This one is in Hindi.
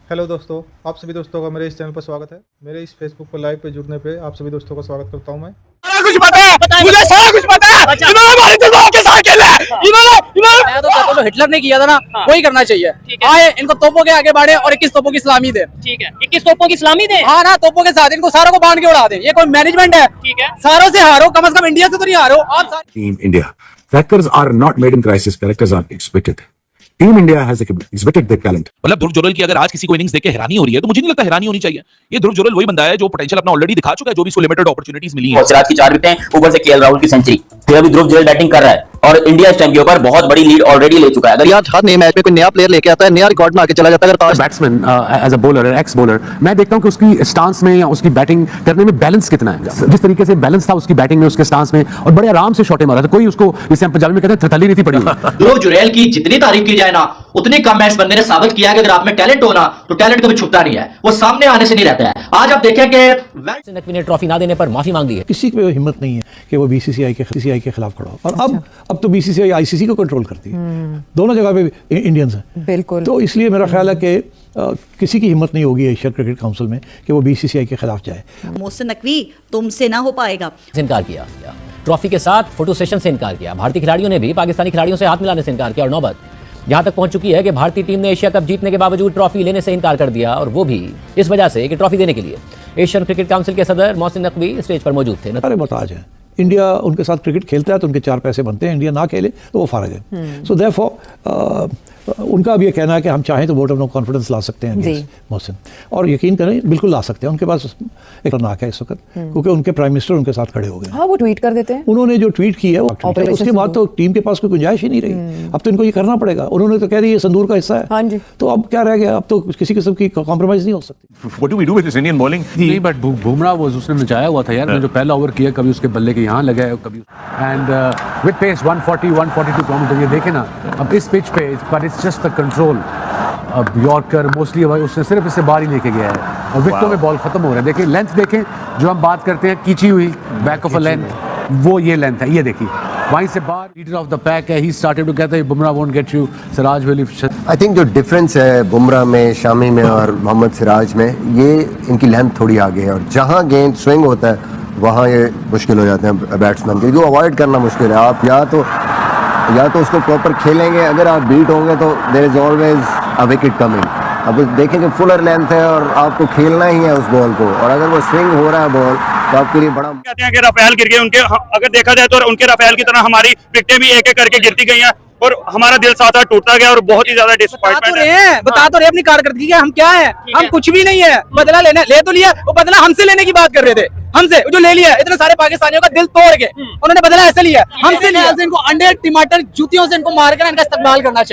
हेलो दोस्तों, आप सभी दोस्तों का मेरे इस चैनल पर स्वागत है। मेरे इस फेसबुक पर लाइव पे जुड़ने पे आप सभी दोस्तों का स्वागत करता हूं मैं। कुछ पता है, मुझे सारा कुछ पता है। इन्होंने हमारे दिमाग के साथ खेला है। इन्होंने मैं तो कहता हूं जो हिटलर ने किया था ना वही करना चाहिए। आए इनको तोपों के आगे बढ़े और 21 तोपों की सलामी दे। ठीक है, 21 तोपों की सलामी दे। हाँ ना, तोपों के साथ इनको सारों को बांध के उड़ा दे। ये कोई मैनेजमेंट है? ठीक है, सारों से हारो, कम से कम इंडिया से तो नहीं हारो आप। Team India. Factors are not made in crisis. Characters are expected. Team India has exhibited their talent. मतलब ध्रुव जुरैल की अगर आज किसी को इनिंग्स देख के हैरानी हो रही है तो मुझे नहीं लगता हैरानी होनी चाहिए। ये ध्रुव जुरैल वही बंदा है जो पोटेंशियल अपना ऑलरेडी दिखा चुका है, जो भी इसको लिमिटेड अपॉर्चुनिटीज मिली है। सिराज की 4 विकेटें, ऊपर से केएल राहुल की सेंचुरी। फिर अभी ध्रुव जुरैल बैटिंग कर रहा है और इंडिया इस टाइम के ऊपर बहुत बड़ी लीड ऑलरेडी ले चुका है। अगर यार हर नए मैच में कोई नया प्लेयर लेके आता है, नया रिकॉर्ड बना के चला जाता है। अगर batsman as a bowler, ex bowler, मैं देखता हूं कि उसकी स्टांस में या उसकी बैटिंग करने में बैलेंस कितना है। जिस तरीके से बैलेंस था उसकी बैटिंग में, उसके स्टांस में, और बड़े आराम से शॉटे मारा था। कोई उसको, जिसे हम पंजाबी में कहते हैं, थथली नहीं थी पड़ी हुई। ध्रुव जुरैल की जितनी तारीफ की जाए ना उतनी कम है। इस बंदे ने साबित किया कि अगर आप में टैलेंट हो ना तो टैलेंट कभी छुपता नहीं है, वो सामने आने से नहीं रहता है। आज आप देखें कि नकवी ने ट्रॉफी ना देने पर माफी मांग ली है। किसी की हिम्मत नहीं है कि वो बीसीसीआई के खिलाफ खड़ा हो। और अब तो बीसीसीआई आईसीसी को कंट्रोल करती है। दोनों जगह पे इंडियंस हैं। बिल्कुल। तो इसलिए मेरा ख्याल है कि किसी की हिम्मत नहीं होगी एशिया क्रिकेट काउंसिल में कि वो बीसीसीआई के खिलाफ जाए। मोहसिन नकवी तुमसे ना हो पाएगा। इनकार किया, ट्रॉफी के साथ फोटो सेशन से इनकार किया। भारतीय खिलाड़ियों ने भी पाकिस्तानी खिलाड़ियों से हाथ मिलाने से इनकार किया और नौबत यहां तक पहुंच चुकी है कि भारतीय टीम ने एशिया कप जीतने के बावजूद ट्रॉफी लेने से इनकार कर दिया, और वो भी इस वजह से कि ट्रॉफी देने के लिए एशियन क्रिकेट काउंसिल के सदर मोहसिन नकवी स्टेज पर मौजूद थे। अरे मोहताज है। इंडिया उनके साथ क्रिकेट खेलता है तो उनके 4 पैसे बनते हैं, इंडिया ना खेले तो वो फारग है। सो देयरफॉर उनका अब ये कहना है कि हम चाहें तो वोट ऑफ नो कॉन्फिडेंस ला सकते हैं मोहसिन, और यकीन करें बिल्कुल ला सकते हैं। उनके पास एक नाक है इस वक्त, क्योंकि उनके प्राइम मिनिस्टर उनके साथ खड़े हो गए। हाँ, वो ट्वीट कर देते हैं। उन्होंने जो ट्वीट की है वो उसके बाद तो टीम के पास कोई गुंजाइश ही नहीं रही। अब तो इनको ये करना पड़ेगा। उन्होंने तो कह रही है संदूर का हिस्सा है। हाँ जी। तो अब क्या रह गया? अब तो किसी किस्म की कॉम्प्रोमाइज नहीं हो सकती। What do we do with this Indian bowling? नहीं, बट बुमराह वो उसने नचाया हुआ था यार। जो पहला ओवर किया, कभी उसके बल्ले के यहाँ लगा है, कभी एंड विद पेस 140 142 किलोमीटर। ये देखे ना अब इस पिच पे, but it's just the control. अब यॉर्कर मोस्टली भाई उसने सिर्फ इसे बाहर ही लेके गया है और विकेटों में बॉल खत्म हो रहा है। देखिए लेंथ देखें, जो हम बात करते हैं खींची हुई बैक ऑफ अ लेंथ, वो ये लेंथ है। ये देखिए वहीं से बाहर लीडर ऑफ द पैक है। ही स्टार्टेड टू कहता है Bumrah won't get you, Siraj will. I think जो डिफरेंस है बुमराह में, शामी में और मोहम्मद सिराज में, ये इनकी लेंथ थोड़ी आगे है। और जहाँ गेंद स्विंग होता है वहाँ ये मुश्किल हो जाते हैं बैट्समैन के, क्योंकि अवॉइड करना मुश्किल है। आप या तो उसको प्रॉपर खेलेंगे, अगर आप बीट होंगे तो there is always a wicket coming. अब देखेंगे फुलर लेंथ है और आपको खेलना ही है उस बॉल को, और अगर वो स्विंग हो रहा है बॉल तो आपके लिए बड़ा। कहते हैं कि राफेल गिर गए उनके, अगर देखा जाए तो उनके राफेल की तरह हमारी विकेटें भी एक एक करके गिरती गई हैं और हमारा दिल साथ टूटता गया और बहुत ही ज्यादा डिसअपॉइंटमेंट है। बता तो रहे अपनी कारकर्दगी का हम क्या है। हम कुछ भी नहीं है। बदला लेने ले तो लिया, वो बदला हमसे लेने की बात कर रहे थे। हमसे जो ले लिया इतने सारे पाकिस्तानियों का दिल तोड़ के उन्होंने बदला ऐसे लिया, हमसे लिया। इनको अंडे टमाटर जूतियों से इनको मार कर इनका इस्तेमाल करना चाहिए।